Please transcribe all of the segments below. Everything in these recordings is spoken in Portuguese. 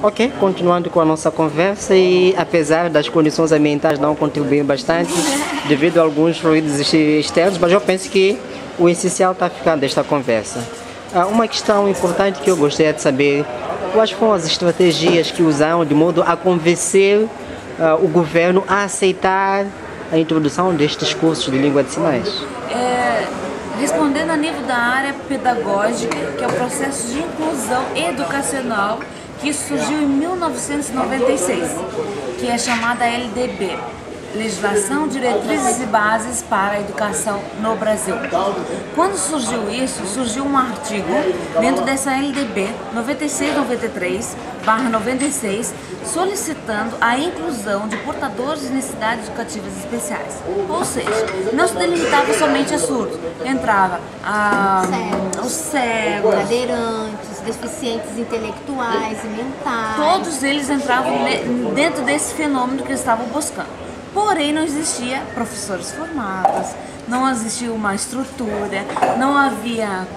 Ok, continuando com a nossa conversa, e apesar das condições ambientais não contribuírem bastante devido a alguns ruídos externos, mas eu penso que o essencial está ficando desta conversa. Uma questão importante que eu gostaria de saber: quais foram as estratégias que usaram de modo a convencer o governo a aceitar a introdução destes cursos de língua de sinais? Respondendo a nível da área pedagógica, que é o processo de inclusão educacional, que surgiu em 1996, que é chamada LDB, Legislação, Diretrizes e Bases para a Educação no Brasil. Quando surgiu isso, surgiu um artigo dentro dessa LDB 9693/96, solicitando a inclusão de portadores de necessidades educativas especiais. Ou seja, não se delimitava somente a surdos, entrava os cegos, cadeirantes, deficientes intelectuais e mentais. Todos eles entravam dentro desse fenômeno que eles estavam buscando. Porém, não existia professores formados, não existia uma estrutura, não havia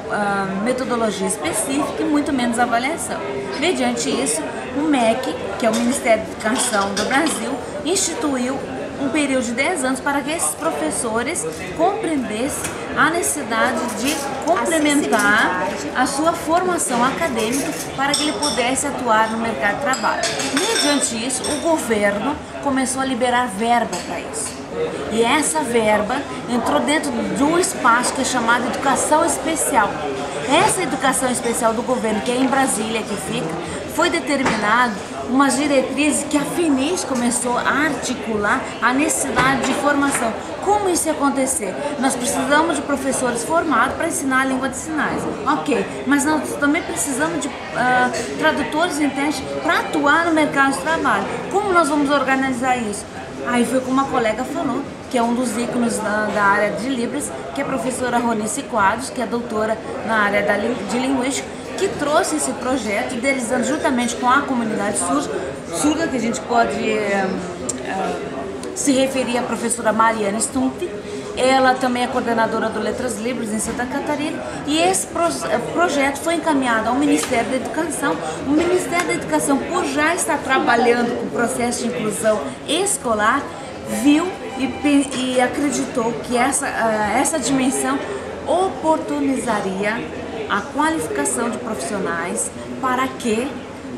metodologia específica e muito menos avaliação. Mediante isso, o MEC, que é o Ministério da Educação do Brasil, instituiu um período de 10 anos para que esses professores compreendessem a necessidade de complementar a sua formação acadêmica para que ele pudesse atuar no mercado de trabalho. Mediante isso, o governo começou a liberar verba para isso. E essa verba entrou dentro de um espaço que é chamado Educação Especial. Essa educação especial do governo, que é em Brasília que fica, foi determinado umas diretrizes que a FENIS começou a articular a necessidade de formação. Como isso ia acontecer? Nós precisamos de professores formados para ensinar a língua de sinais. Ok, mas nós também precisamos de tradutores internos para atuar no mercado de trabalho. Como nós vamos organizar isso? Aí foi como uma colega falou, que é um dos ícones da área de Libras, que é a professora Ronice Quadros, que é doutora na área de linguística, que trouxe esse projeto, idealizando juntamente com a comunidade surda, que a gente pode se referir à professora Mariana Stumpf. Ela também é coordenadora do Letras Libras em Santa Catarina, e esse projeto foi encaminhado ao Ministério da Educação. O Ministério da Educação, por já estar trabalhando com o processo de inclusão escolar, viu e acreditou que essa dimensão oportunizaria a qualificação de profissionais para que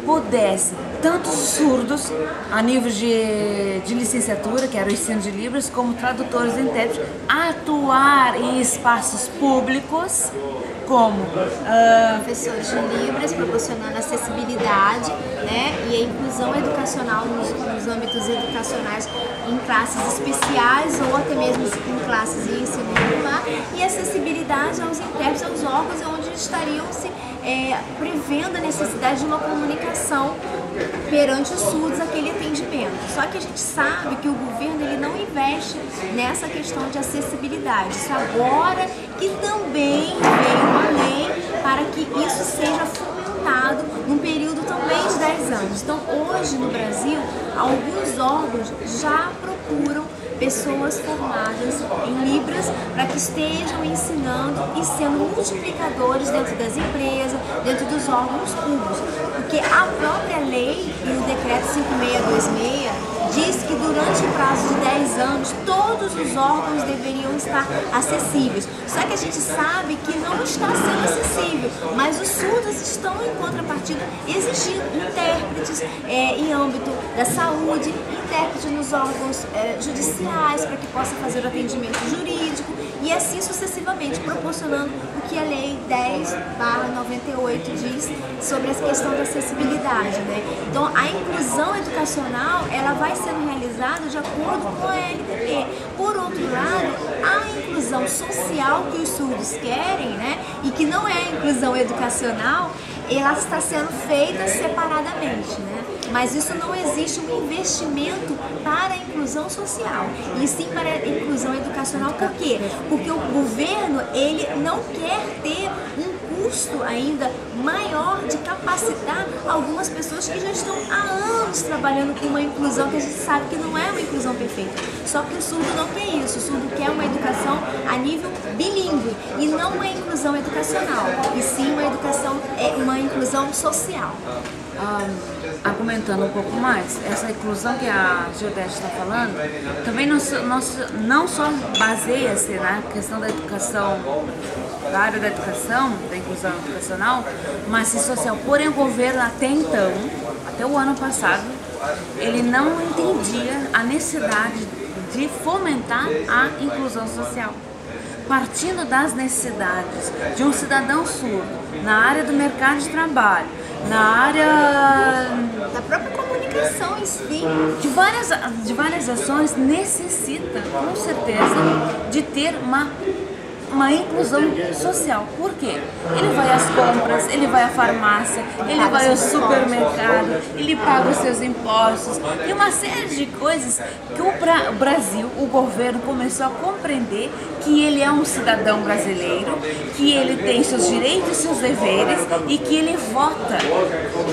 pudesse tanto surdos a nível de licenciatura, que era o ensino de Libras, como tradutores e intérpretes, atuar em espaços públicos como professores de Libras, proporcionando acessibilidade, né, e a inclusão educacional nos âmbitos educacionais em classes especiais ou até mesmo em classes de ensino regular, e acessibilidade aos intérpretes, aos órgãos onde estariam se prevendo a necessidade de uma comunicação perante os surdos, aquele atendimento. Só que a gente sabe que o governo ele não investe nessa questão de acessibilidade. Isso agora que também veio uma lei para que isso seja fomentado num período também de 10 anos. Então hoje no Brasil, alguns órgãos já procuram pessoas formadas em Libras para que estejam ensinando e sendo multiplicadores dentro das empresas, dentro dos órgãos públicos. Porque a própria lei e o decreto 5626 diz que durante o prazo de 10 anos todos os órgãos deveriam estar acessíveis. Só que a gente sabe que não está sendo acessível, mas os surdos estão em contrapartida exigindo intérpretes em âmbito da saúde, intérpretes nos órgãos judiciais para que possa fazer o atendimento jurídico e assim sucessivamente, proporcionando o que a Lei 10/98 diz sobre essa questão da acessibilidade, né? Então, a inclusão educacional, ela vai sendo realizada de acordo com a LDB. Por outro lado, a inclusão social que os surdos querem, né, e que não é a inclusão educacional, ela está sendo feita separadamente, né? Mas isso não existe um investimento para a inclusão social, e sim para a inclusão educacional. Por quê? Porque o governo ele não quer ter um custo ainda maior de capacitar algumas pessoas que já estão há anos trabalhando com uma inclusão que a gente sabe que não é uma inclusão perfeita. Só que o surdo não quer isso, o surdo quer uma educação a nível bilíngue e não uma inclusão educacional, e sim uma inclusão social. Argumentando um pouco mais, essa inclusão que a Jordete está falando também não só baseia-se na questão da educação, da área da educação, da inclusão educacional, mas sim social. Porém, o governo até então, até o ano passado, ele não entendia a necessidade de fomentar a inclusão social. Partindo das necessidades de um cidadão surdo na área do mercado de trabalho, na área da própria comunicação em si, de várias ações, necessita com certeza de ter uma inclusão social. Por quê? Ele vai às compras, ele vai à farmácia, ele vai ao supermercado, ele paga os seus impostos. Tem uma série de coisas que o Brasil, o governo começou a compreender que ele é um cidadão brasileiro, que ele tem seus direitos e seus deveres e que ele vota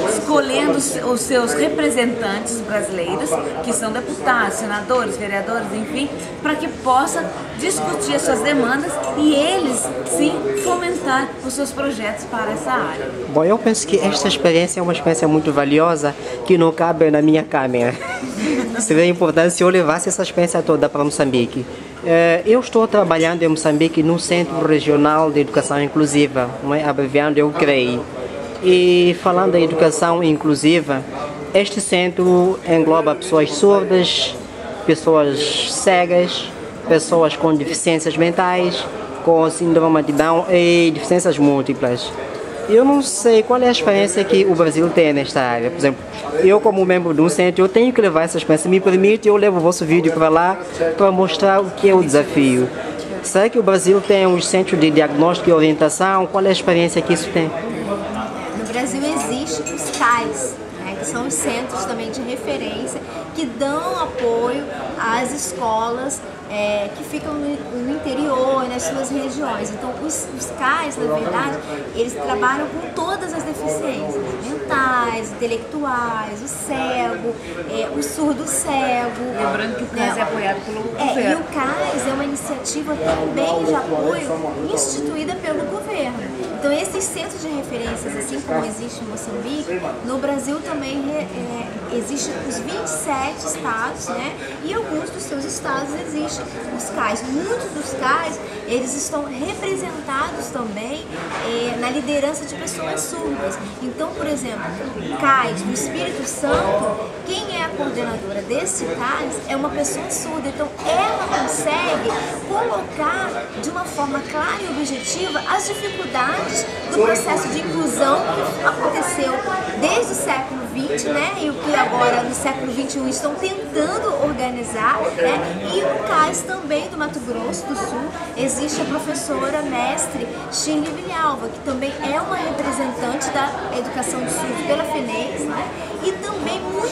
escolhendo os seus representantes brasileiros, que são deputados, senadores, vereadores, enfim, para que possa discutir as suas demandas e eles, sim, fomentar os seus projetos para essa área. Bom, eu penso que esta experiência é uma experiência muito valiosa que não cabe na minha câmera. Seria importante se eu levasse essa experiência toda para Moçambique. Eu estou trabalhando em Moçambique no Centro Regional de Educação Inclusiva, abreviando eu CREI. E falando em educação inclusiva, este centro engloba pessoas surdas, pessoas cegas, pessoas com deficiências mentais, com síndrome de Down e deficiências múltiplas. Eu não sei qual é a experiência que o Brasil tem nesta área. Por exemplo, eu como membro de um centro, eu tenho que levar essa experiência. Me permite, eu levo o vosso vídeo para lá para mostrar o que é o desafio. Será que o Brasil tem um centro de diagnóstico e orientação? Qual é a experiência que isso tem? No Brasil existem os CAIs, né, que são os centros também de referência que dão apoio às escolas que ficam no interior, nas suas regiões. Então, os CAIs, na verdade, eles trabalham com todas as deficiências mentais, intelectuais, o cego, o surdo cego. Lembrando que o CAIs é apoiado pelo governo. E o CAIs é uma iniciativa também de apoio instituída pelo governo. Então, esses centros de referências, assim como existe em Moçambique, no Brasil também existem os 27 estados, né? E alguns dos seus estados existem os CAIs. Muitos dos CAIs, eles estão representados também na liderança de pessoas surdas. Então, por exemplo, CAIs do Espírito Santo, quem é a coordenadora desse CAIs é uma pessoa surda. Então, ela consegue colocar de uma forma clara e objetiva as dificuldades do processo de inclusão que aconteceu desde o século XX, né? E o que agora no século XXI estão tentando organizar, né? E no CAIs também do Mato Grosso do Sul existe a professora mestre Shirley Vilhalva, que também é uma representante da educação do surdo pela FENEIS, né? E também muito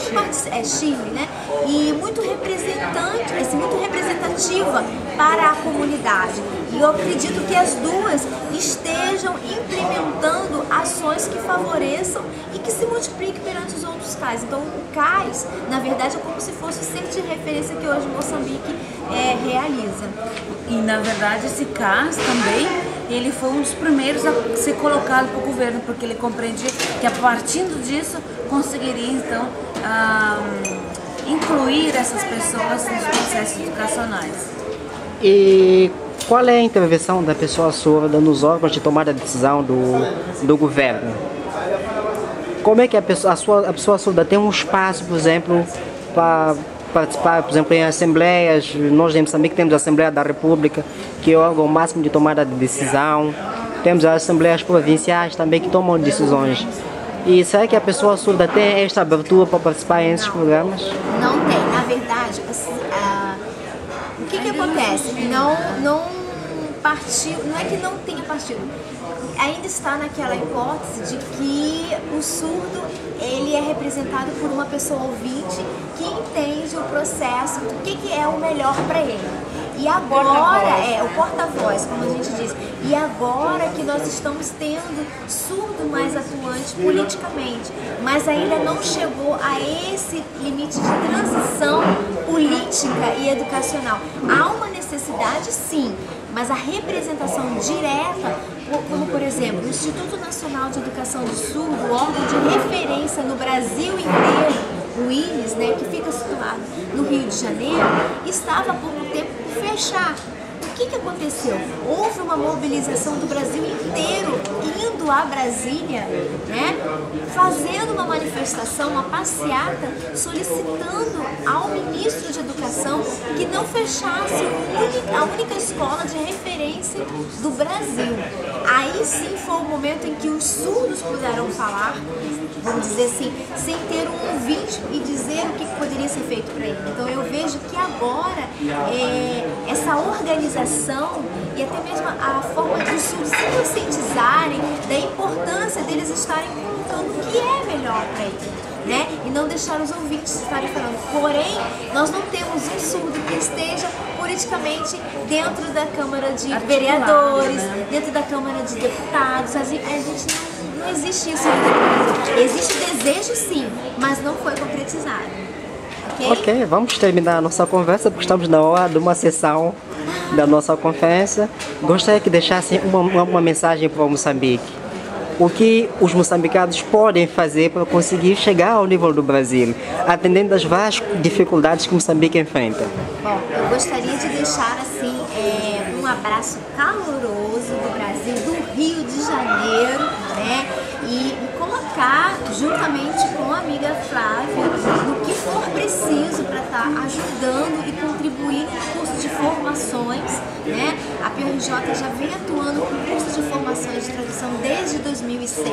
Shirley, né? E muito representante, muito representativa para a comunidade. E eu acredito que as duas estejam implementando ações que favoreçam e que se multipliquem perante os outros CAIs. Então, o CAIs, na verdade, é como se fosse o centro de referência que hoje Moçambique realiza. E, na verdade, esse CAIs também, ele foi um dos primeiros a ser colocado para o governo, porque ele compreendia que, a partir disso, conseguiria, então, incluir essas pessoas nos processos educacionais. E qual é a intervenção da pessoa surda nos órgãos de tomada de decisão do governo? Como é que a pessoa surda tem um espaço, por exemplo, para participar, por exemplo, em assembleias? Nós em Moçambique temos a Assembleia da República, que é o órgão máximo de tomada de decisão. Temos as assembleias provinciais também que tomam decisões. E será que a pessoa surda tem esta abertura para participar nesses programas? Não tem. Na verdade, o que acontece? Não é que não tenha partido. Ainda está naquela hipótese de que o surdo ele é representado por uma pessoa ouvinte que entende o processo, o que é o melhor para ele. E agora o porta-voz, como a gente diz. E agora que nós estamos tendo surdo mais atuante politicamente, mas ainda não chegou a esse limite de transição política e educacional. Há uma necessidade, sim, mas a representação direta, como por exemplo, o Instituto Nacional de Educação do Surdo, o órgão de referência no Brasil inteiro, o INES, né, que fica situado no Rio de Janeiro, estava há pouco tempo por fechar. O que aconteceu? Houve uma mobilização do Brasil inteiro indo a Brasília, né, fazendo uma manifestação, uma passeata, solicitando ao ministro de Educação que não fechasse a única escola de referência do Brasil. Aí sim foi o momento em que os surdos puderam falar, vamos dizer assim, sem ter um ouvinte e dizer o que poderia ser feito para ele. Então eu vejo que agora essa organização e até mesmo a forma dos surdos se conscientizarem da importância deles estarem contando o que é melhor para eles, né? E não deixar os ouvintes estarem falando. Porém, nós não temos um surdo que esteja politicamente dentro da Câmara de Vereadores, né? Dentro da Câmara de Deputados. A gente não existe isso. Existe desejo sim, mas não foi concretizado. Ok, vamos terminar a nossa conversa porque estamos na hora de uma sessão da nossa conferência. Gostaria que deixassem uma mensagem para o Moçambique. O que os moçambicanos podem fazer para conseguir chegar ao nível do Brasil, atendendo às várias dificuldades que Moçambique enfrenta? Bom, eu gostaria de deixar assim um abraço caloroso do Brasil, do Rio de Janeiro, né? E colocar juntamente com a amiga Flávia no que for preciso para estar ajudando e contribuindo no curso de formações, né? A PURJ já vem atuando com curso de formações de tradução desde 2006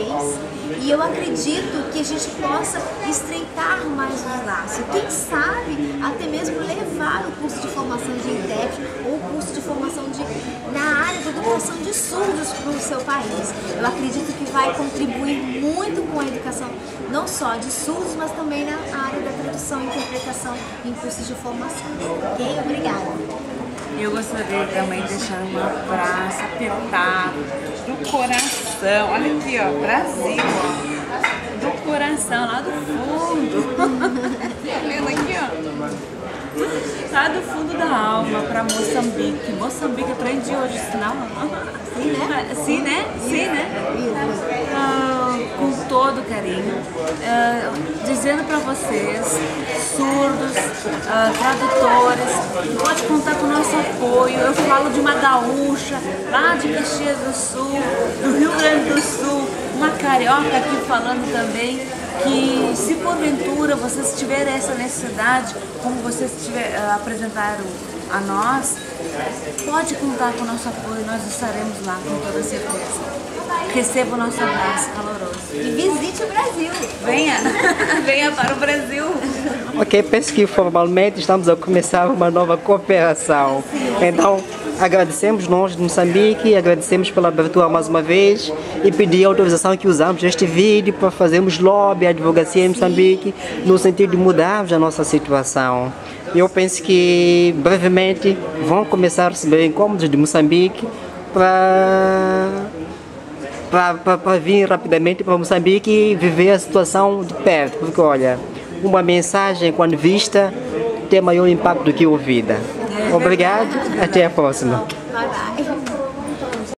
e eu acredito que a gente possa estreitar mais os laços. Quem sabe até mesmo levar o curso de formação de intérprete ou o curso de formação na área de educação de surdos para o seu país. Eu acredito que vai contribuir muito com a educação, não só de surdos, mas também na área da tradução e interpretação em cursos de formação. Ok? Obrigada. Eu gostaria também de deixar um abraço apertado do coração. Olha aqui, ó, Brasil, ó, do coração, lá do fundo. Tá vendo aqui, ó? Lá do fundo da alma para Moçambique. Moçambique, aprendi hoje o sinal. Sim, né? Sim, né? Sim, né? Com todo carinho, dizendo para vocês, surdos, tradutores, pode contar com o nosso apoio. Eu falo de uma gaúcha, lá de Caxias do Sul, do Rio Grande do Sul, uma carioca aqui falando também, que se porventura vocês tiverem essa necessidade, como vocês apresentaram a nós, pode contar com o nosso apoio, nós estaremos lá com toda certeza. Receba o nosso abraço caloroso. E visite o Brasil. Venha, venha para o Brasil. Ok, penso que formalmente estamos a começar uma nova cooperação. Então, agradecemos nós de Moçambique, agradecemos pela abertura mais uma vez e pedir a autorização que usamos este vídeo para fazermos lobby, a advocacia em Moçambique, no sentido de mudarmos a nossa situação. Eu penso que brevemente vão começar a receber incômodos de Moçambique para vir rapidamente para Moçambique e viver a situação de perto, porque olha, uma mensagem quando vista tem maior impacto do que ouvida. Obrigado, até a próxima. Bye bye.